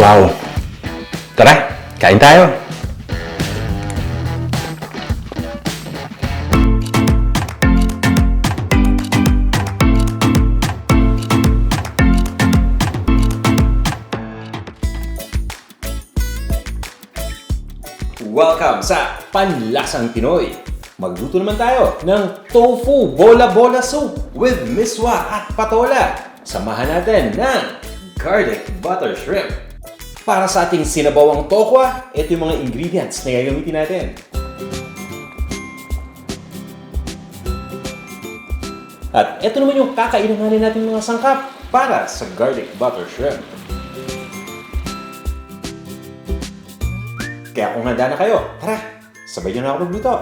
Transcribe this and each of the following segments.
Wow! Tara, kain tayo! Welcome sa Panlasang Pinoy! Magluto naman tayo ng tofu bola-bola soup with miswa at patola. Samahan natin ng garlic butter shrimp. Para sa ating sinabawang tokwa, ito yung mga ingredients na gagamitin natin. At ito naman yung kakailanganin natin mga sangkap para sa garlic butter shrimp. Kaya kung handa na kayo, tara, sabay nyo na ako magluto.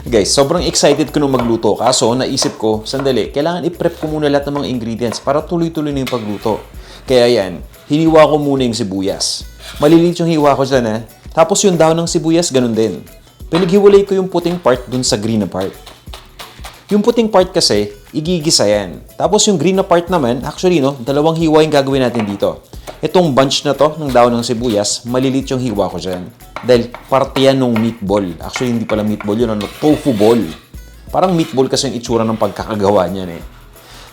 Guys, sobrang excited ko nung magluto kaso naisip ko, sandali, kailangan i-prep ko muna lahat ng mga ingredients para tuloy-tuloy na yung pagluto. Kaya yan, hiniwa ko muna yung sibuyas. Maliliit yung hiwa ko dyan ha. Tapos yung daon ng sibuyas, ganun din. Pinaghiwalay ko yung puting part dun sa green na part. Yung puting part kasi, igigisa yan. Tapos yung green na part naman, actually no, dalawang hiwa yung gagawin natin dito. Itong bunch na to, ng daon ng sibuyas, maliliit yung hiwa ko dyan. Dahil parte yan ng meatball. Actually, hindi pala meatball yun, ano, tofu ball. Parang meatball kasi yung itsura ng pagkakagawa niyan eh.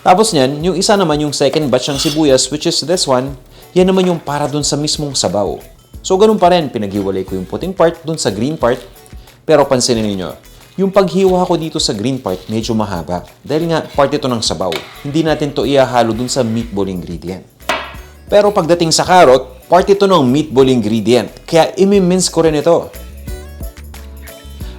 Tapos niyan, yung isa naman yung second batch ng sibuyas, which is this one, yan naman yung para dun sa mismong sabaw. So, ganun pa rin, pinaghiwalay ko yung puting part dun sa green part. Pero pansinin niyo, yung paghiwa ko dito sa green part, medyo mahaba. Dahil nga, part ito ng sabaw. Hindi natin to ihahalo dun sa meatball ingredient. Pero pagdating sa carrot, part ito ng meatball ingredient. Kaya imi-mince ko rin ito.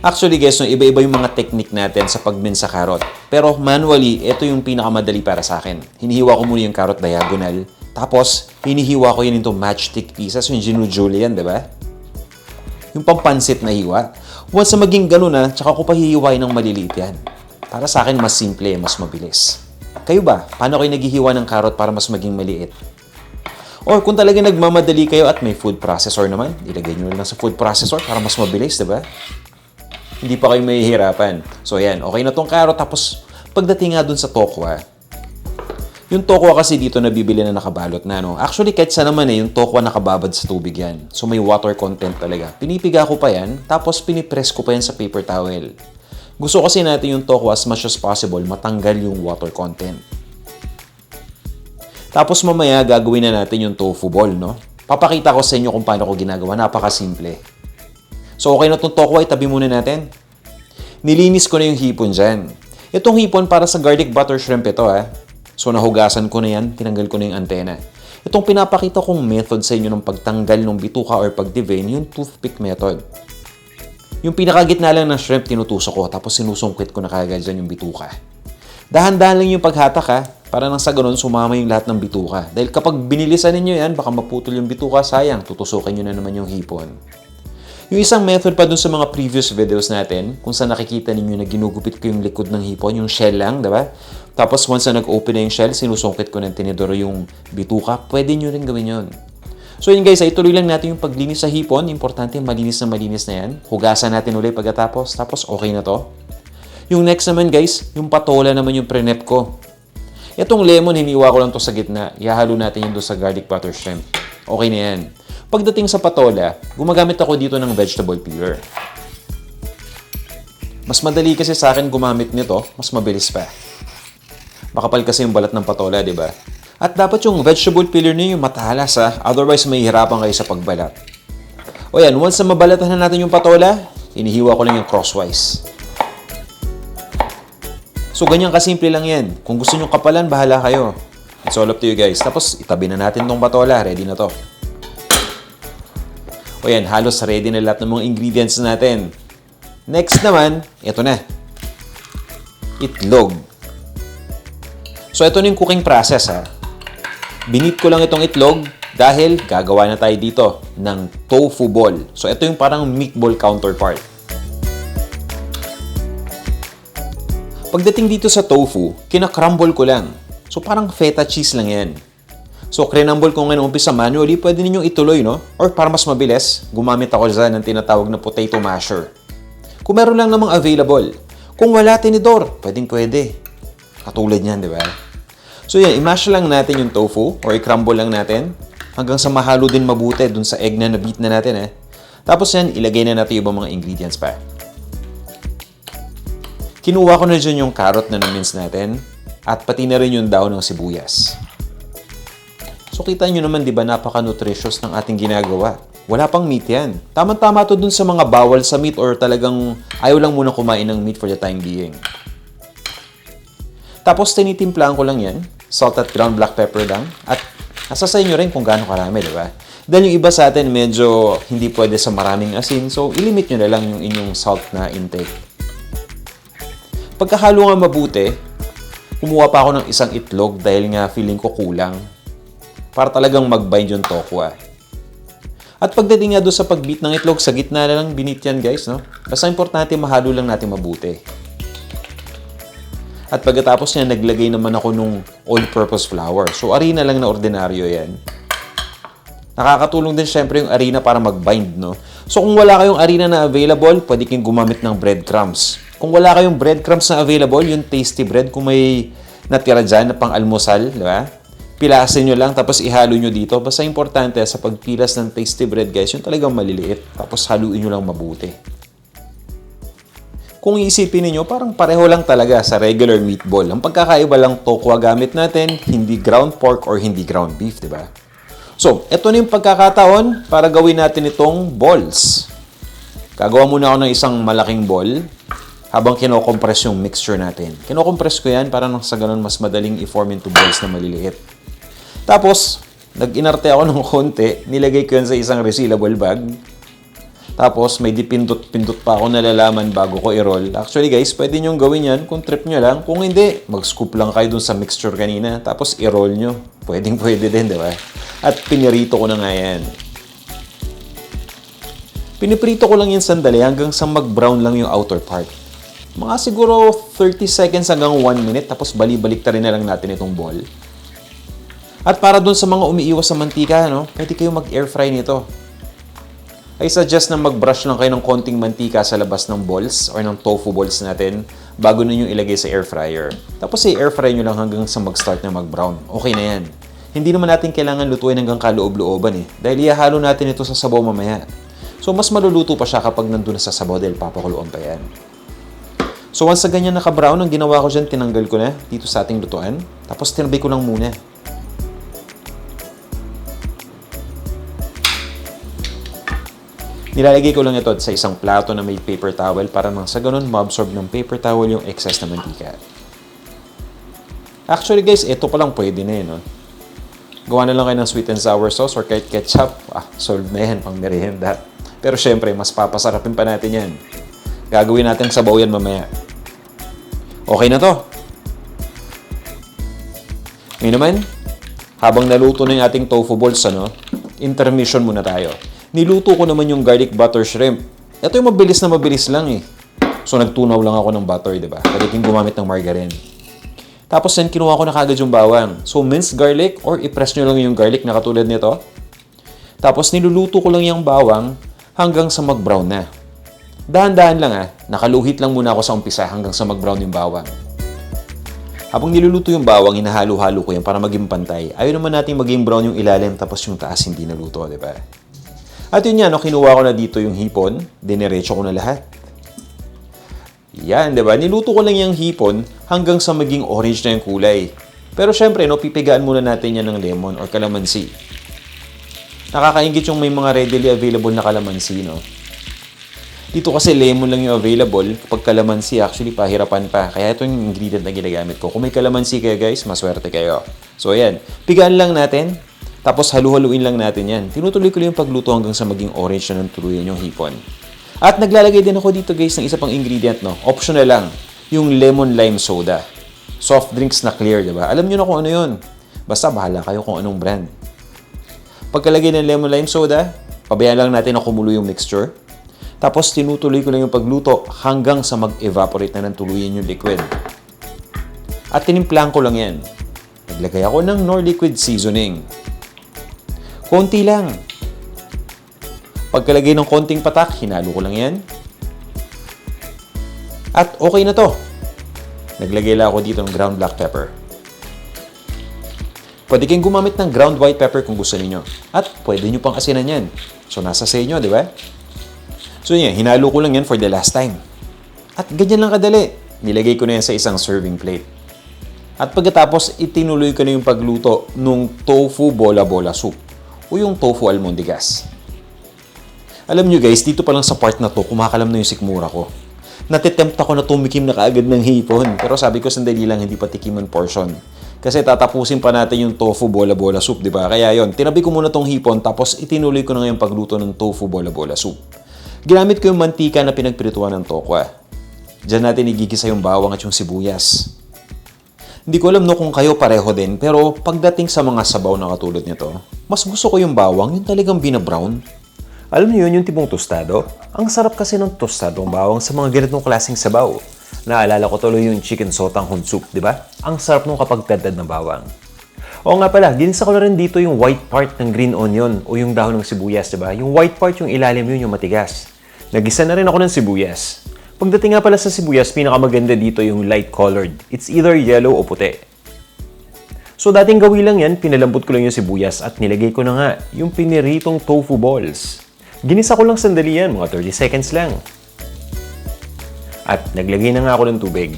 Actually guys, no, iba-iba yung mga technique natin sa pag-mince sa carrot. Pero manually, ito yung pinakamadali para sa akin. Hinihiwa ko muna yung carrot diagonal. Tapos, hinihiwa ko yun into matchstick pieces. Yung ginujulian, di ba? Yung pampansit na hiwa. Once na maging ganun na, tsaka ko pa hihiwain ng maliliit yan. Para sa akin, mas simple, mas mabilis. Kayo ba? Paano kayo naghihiwa ng carrot para mas maging maliit? Or kung talaga nagmamadali kayo at may food processor naman, ilagay nyo lang sa food processor para mas mabilis, diba? Hindi pa kayo mahihirapan. So yan, okay na tong carrot. Tapos pagdating nga dun sa tokwa, yung tokwa kasi dito nabibili na nakabalot na, no? Actually, kahit saan naman yung tokwa nakababad sa tubig yan. So may water content talaga. Pinipiga ko pa yan, tapos pinipress ko pa yan sa paper towel. Gusto kasi natin yung tokwa as much as possible matanggal yung water content. Tapos mamaya gagawin na natin yung tofu ball, no? Papakita ko sa inyo kung paano ko ginagawa. Napakasimple. So okay na itong tokwa, itabi muna natin. Nilinis ko na yung hipon dyan. Itong hipon para sa garlic butter shrimp ito ha. So nahugasan ko na yan, tinanggal ko na yung antena. Itong pinapakita kong method sa inyo ng pagtanggal ng bituka or pag-devein, yung toothpick method. Yung pinakagitna lang ng shrimp, tinutusok ko. Tapos sinusungkit ko na kagad dyan yung bituka. Dahan-dahan lang yung paghatak ha. Para nang sa ganun, sumama yung lahat ng bituka. Dahil kapag binilisan ninyo yan, baka maputol yung bituka, sayang, tutusukin nyo na naman yung hipon. Yung isang method pa dun sa mga previous videos natin, kung saan nakikita ninyo na ginugupit ko yung likod ng hipon, yung shell lang, diba? Tapos once na nag-open na yung shell, sinusungkit ko ng tinidoro yung bituka, pwede nyo rin gawin yun. So yun guys, ituloy lang natin yung paglinis sa hipon. Importante, malinis na yan. Hugasan natin ulit pagkatapos, tapos okay na to. Yung next naman guys, yung patola naman yung pre-nep ko. Itong lemon, hiniwa ko lang to sa gitna. Ihahalo natin yun doon sa garlic butter shrimp. Okay na yan. Pagdating sa patola, gumagamit ako dito ng vegetable peeler. Mas madali kasi sa akin gumamit nito, mas mabilis pa. Makapal kasi yung balat ng patola, di ba? At dapat yung vegetable peeler niyo yung matalas ha. Otherwise, mahihirapan kayo sa pagbalat. O yan, once na mabalatan na natin yung patola, hinihiwa ko lang yung crosswise. So, ganyan kasimple lang yan. Kung gusto nyo kapalan, bahala kayo. It's all up to you guys. Tapos, itabi na natin tong patola. Ready na to. O yan, halos ready na lahat ng mga ingredients natin. Next naman, ito na. Itlog. So, ito na yung cooking process ha. Binit ko lang itong itlog dahil gagawa na tayo dito ng tofu ball. So, ito yung parang meatball counterpart. Pagdating dito sa tofu, kina-crumble ko lang. So, parang feta cheese lang yan. So, crinumble ko ngayon umpisa manually, pwede ninyong ituloy, no? Or para mas mabilis, gumamit ako dyan ng tinatawag na potato masher. Kung meron lang namang available. Kung wala, tinidor, pwede. Katulad niyan, di ba? So, yan, i-mash lang natin yung tofu or i-crumble lang natin. hanggang sa mahalo din mabuti dun sa egg na na-beat na natin Tapos yan, ilagay na natin yung ibang mga ingredients pa. Kinuha ko na dyan yung carrot na na-mince natin at pati na rin yung daon ng sibuyas. So kita nyo naman, di ba, napaka-nutritious ng ating ginagawa. Wala pang meat yan. Tama-tama to dun sa mga bawal sa meat or talagang ayaw lang muna kumain ng meat for the time being. Tapos tinitimplahan ko lang yan. Salt at ground black pepper lang. At nasa sa inyo rin kung gaano karami, di ba? Dahil yung iba sa atin medyo hindi pwede sa maraming asin. So ilimit nyo na lang yung inyong salt na intake. Pagkahalo nga mabuti, kumuha pa ako ng isang itlog dahil nga feeling ko kulang. Para talagang mag-bind yung tokwa. At pagdating nga doon sa pag-beat ng itlog, sa gitna na lang binit yan guys, no? Basta importante mahalo lang natin mabuti. At pagkatapos niya, naglagay naman ako nung all-purpose flour. So, harina lang na ordinaryo yan. Nakakatulong din syempre yung harina para mag-bind, no? So, kung wala kayong harina na available, pwede kayong gumamit ng breadcrumbs. Kung wala kayong breadcrumbs na available, yung tasty bread, kung may natira dyan na pang-almusal, di ba? Pilasin nyo lang, tapos ihalo nyo dito. Basta importante sa pagpilas ng tasty bread, guys, yung talagang maliliit. Tapos haluin nyo lang mabuti. Kung iisipin niyo parang pareho lang talaga sa regular meatball. Ang pagkakaiba lang tokwa gamit natin, hindi ground pork or hindi ground beef, di ba? So, ito na yung pagkakataon para gawin natin itong balls. Gagawa muna ako ng isang malaking ball habang kinocompress yung mixture natin. Kinocompress ko yan para nang sa ganun mas madaling i-form into balls na maliliit. Tapos, nag-inarte ako ng konti, nilagay ko yan sa isang resealable bag. Tapos, may dipindot-pindot pa ako nalalaman bago ko i-roll. Actually guys, pwede nyong gawin yan kung trip nyo lang. Kung hindi, mag-scoop lang kayo dun sa mixture kanina. Tapos, i-roll nyo. Pwede din, di ba? At pinirito ko na nga yan. Piniprito ko lang yan sandali hanggang sa mag-brown lang yung outer part. Mga siguro 30 seconds hanggang 1 minute. Tapos, balik ta rin na lang natin itong ball. At para dun sa mga umiiwas sa mantika, no, pwede kayo mag-air fry nito. I suggest na mag-brush lang kayo ng konting mantika sa labas ng balls or ng tofu balls natin bago ninyo ilagay sa air fryer. Tapos i-air fry nyo lang hanggang sa mag-start na mag-brown. Okay na yan. Hindi naman natin kailangan lutuin hanggang kaloob-looban dahil ihalo natin ito sa sabaw mamaya. So mas maluluto pa siya kapag nandun na sa sabaw dahil papakuluan pa yan. So once sa ganyan naka-brown, ang ginawa ko dyan, tinanggal ko na dito sa ating lutuan. Tapos tinabay ko lang muna. Nilalagay ko lang ito sa isang plato na may paper towel para nang sa ganun ma-absorb ng paper towel yung excess na mantika. Actually guys, ito pa lang pwede na no? Gawa na lang kayo ng sweet and sour sauce or kahit ketchup. Solve na yan pang merienda. Pero syempre, mas papasarapin pa natin yan. Gagawin natin sabaw yan mamaya. Okay na to. Ngayon naman, habang naluto na yung ating tofu balls, intermission muna tayo. Niluto ko naman yung garlic butter shrimp. Ito yung mabilis lang So, nagtunaw lang ako ng butter, di ba? Pwede kayong gumamit ng margarine. Tapos, yan, kinuha ko na kagad yung bawang. So, minced garlic or i-press nyo lang yung garlic na katulad nito. Tapos, niluluto ko lang yung bawang hanggang sa mag-brown na. Dahan-dahan lang Nakaluhit lang muna ako sa umpisa hanggang sa mag-brown yung bawang. Habang niluluto yung bawang, hinahalo-halo ko yan para maging pantay. Ayaw naman natin maging brown yung ilalim tapos yung taas hindi naluto, di ba? At yun yan, kinuha ko na dito yung hipon, diniretso ko na lahat. Yan, di ba? Niluto ko lang yung hipon hanggang sa maging orange na yung kulay. Pero syempre, pipigaan muna natin yan ng lemon or calamansi. Nakakaingit yung may mga readily available na calamansi, no? Dito kasi lemon lang yung available. Kapag calamansi, actually, pahirapan pa. Kaya ito yung ingredient na ginagamit ko. Kung may calamansi kayo, guys, maswerte kayo. So, ayan. Pigaan lang natin. Tapos halu-haluin lang natin yan. Tinutuloy ko lang yung pagluto hanggang sa maging orange na ng tuluyan yung hipon. At naglalagay din ako dito guys ng isa pang ingredient, no? Optional lang. Yung lemon lime soda. Soft drinks na clear, diba? Alam nyo na kung ano yun. Basta bahala kayo kung anong brand. Pagkalagay ng lemon lime soda, pabayaan lang natin na kumulo yung mixture. Tapos tinutuloy ko lang yung pagluto hanggang sa mag-evaporate na ng tuluyan yung liquid. At tinimplang ko lang yan. Naglagay ako ng Knorr liquid seasoning. Konti lang. Pagkalagay ng konting patak, hinalo ko lang yan. At okay na to. Naglagay lang ako dito ng ground black pepper. Pwede kayong gumamit ng ground white pepper kung gusto niyo. At pwede niyo pang asinan yan. So, nasa sa inyo, di ba? So, yan. Hinalo ko lang yan for the last time. At ganyan lang kadali. Nilagay ko na yan sa isang serving plate. At pagkatapos, itinuloy ko na yung pagluto nung tofu bola-bola soup o yung tofu almondigas. Alam nyo guys, dito pa lang sa part na to, kumakalam na yung sikmura ko. Natitempt ako na tumikim na kaagad ng hipon. Pero sabi ko, sandali lang, hindi pa tikiman portion. Kasi tatapusin pa natin yung tofu bola-bola soup, di ba? Kaya yon, tinabi ko muna tong hipon, tapos itinuloy ko na ngayong pagluto ng tofu bola-bola soup. Ginamit ko yung mantika na pinagprituan ng tokwa. Diyan natin igigisa yung bawang at yung sibuyas. Hindi ko alam no kung kayo pareho din, pero pagdating sa mga sabaw na katulad nito, mas gusto ko yung bawang, yung talagang binabrown. Alam niyo yun, yung tipong tostado? Ang sarap kasi ng tostadong bawang sa mga ganitong klaseng sabaw. Naalala ko tuloy yung chicken sotanghon soup, di ba? Ang sarap nung kapag tadtad ng bawang. Oo nga pala, ginisa ko na rin dito yung white part ng green onion o yung dahon ng sibuyas, di ba? Yung white part, yung ilalim yun, yung matigas. Nagisa na rin ako ng sibuyas. Pagdating nga pala sa sibuyas, pinakamaganda dito yung light colored. It's either yellow o puti. So dating gawi lang yan, pinalambot ko lang yung sibuyas at nilagay ko na nga yung piniritong tofu balls. Ginisa ko lang sandali yan, mga 30 seconds lang. At naglagay na nga ako ng tubig.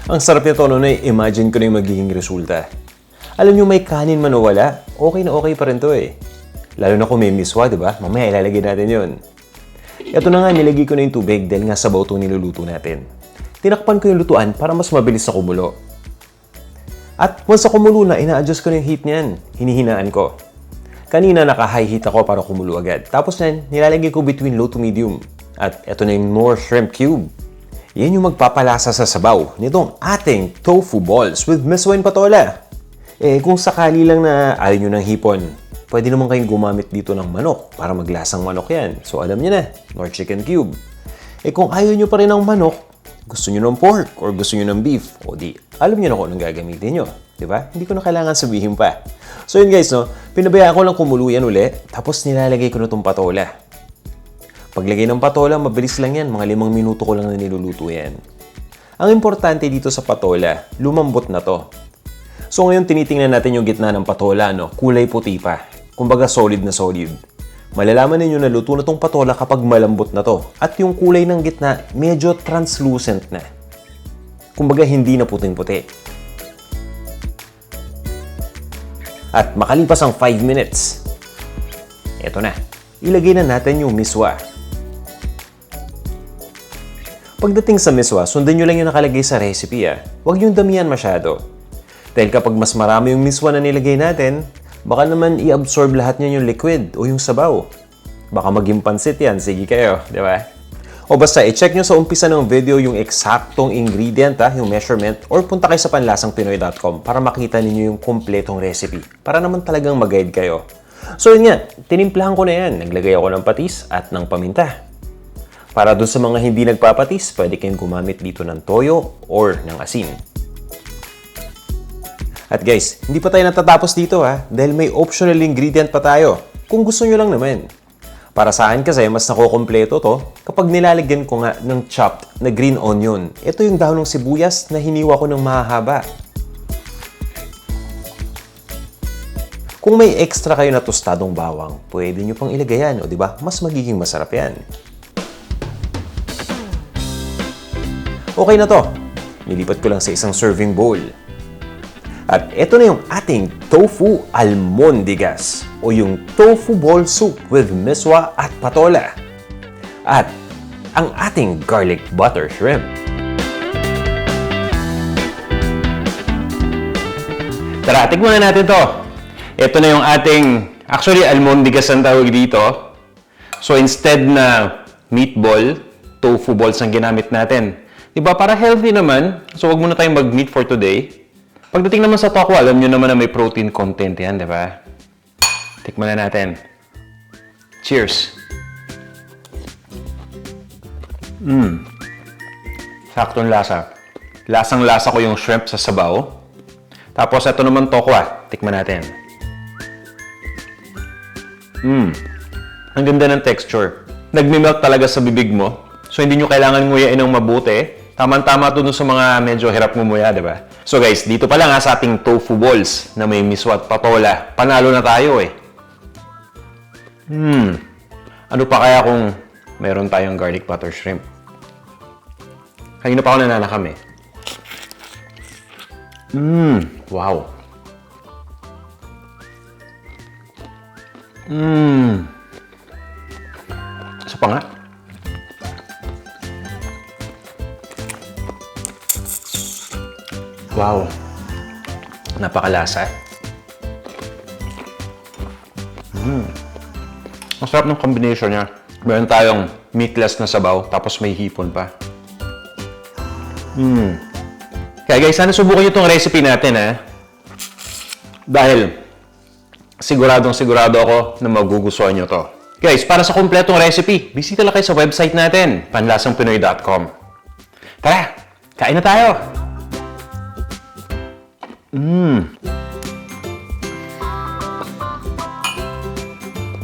Ang sarap nito no, imagine ko na yung magiging resulta. Alam nyo, may kanin man o wala, okay na okay pa rin to eh. Lalo na kung may miswa, di ba? Mamaya ilalagay natin yun. Ito na nga, nilagay ko na yung tubig dahil nga sabaw itong niluluto natin. Tinakpan ko yung lutuan para mas mabilis na kumulo. At once na kumulo na, ina-adjust ko na yung heat niyan. Hinihinaan ko. Kanina naka-high heat ako para kumulo agad. Tapos na, nilalagay ko between low to medium. At ito na yung Knorr Shrimp Cube. Yan yung magpapalasa sa sabaw nitong ating tofu balls with miswa and patola. Kung sakali lang na ayaw nyo ng hipon, pwede naman kayong gumamit dito ng manok para maglasang manok yan. So alam nyo na, Knorr Chicken Cube. Kung ayaw nyo pa rin ng manok, gusto nyo ng pork or gusto nyo ng beef, o di, alam nyo na kung anong gagamitin nyo. Diba? Hindi ko na kailangan sabihin pa. So yun guys, no? Pinabayaan ko lang kumuluyan uli, tapos nilalagay ko na itong patola. Paglagay ng patola, mabilis lang yan. Mga 5 minuto ko lang na niluluto yan. Ang importante dito sa patola, lumambot na to. So ngayon tinitingnan natin yung gitna ng patola, no? Kulay puti pa. Kumbaga solid na solid. Malalaman ninyo na luto na tong patola kapag malambot na to. At yung kulay ng gitna, medyo translucent na. Kumbaga hindi na puting-puti. At makalipas ang 5 minutes, eto na. Ilagay na natin yung miswa. Pagdating sa miswa, sundan nyo lang yung nakalagay sa recipe. Huwag yung damihan masyado. Dahil kapag mas marami yung miswa na nilagay natin, baka naman i-absorb lahat niya yung liquid o yung sabaw. Baka maging pansit yan. Sige kayo, di ba? O basta, i-check nyo sa umpisa ng video yung eksaktong ingredient, yung measurement, or punta kayo sa panlasangpinoy.com para makita ninyo yung kompletong recipe. Para naman talagang mag-guide kayo. So yun nga, tinimplahan ko na yan. Naglagay ako ng patis at ng paminta. Para dun sa mga hindi nagpapatis, pwede kayong gumamit dito ng toyo or ng asin. At guys, hindi pa tayo natatapos dito dahil may optional ingredient pa tayo. Kung gusto nyo lang naman. Para sa akin kasi, mas nakukompleto to kapag nilalagyan ko nga ng chopped na green onion. Ito yung dahon ng sibuyas na hiniwa ko ng mahahaba. Kung may extra kayo na tostadong bawang, pwede nyo pang ilagay yan, o diba? Mas magiging masarap yan. Okay na to. Nilipat ko lang sa isang serving bowl. At ito na yung ating tofu almondigas o yung tofu ball soup with miswa at patola. At ang ating garlic butter shrimp. Tara, tikman na natin to. Ito na yung ating, actually almondigas ang tawag dito. So instead na meatball, tofu balls ang ginamit natin. Diba? Para healthy naman, so wag muna tayong mag-meat for today. Pagdating naman sa tokwa, alam nyo naman na may protein content yan, diba? Tikman na natin. Cheers! Saktong lasa. Lasang-lasa ko yung shrimp sa sabaw. Tapos ito naman tokwa. Tikman natin. Ang ganda ng texture. Nagme-melt talaga sa bibig mo. So hindi nyo kailangan nguyain ng mabuti. Tama-tama to dun sa mga medyo hirap ngumuya, di ba? So guys, dito pa lang sa ating tofu balls na may miswa at patola, panalo na tayo eh. Ano pa kaya kung meron tayong garlic butter shrimp? Kanina pa ako nananakam eh. Wow. Isa pa nga. Wow. Napakalasa. Ang sarap ng combination niya. Meron tayong meatless na sabaw, tapos may hipon pa. Kaya guys, sana subukan nyo itong recipe natin, ha? Dahil, sigurado ako na magugustuhan nyo to. Guys, para sa kumpletong recipe, bisita lang kayo sa website natin, panlasangpinoy.com. Tara, kain na tayo!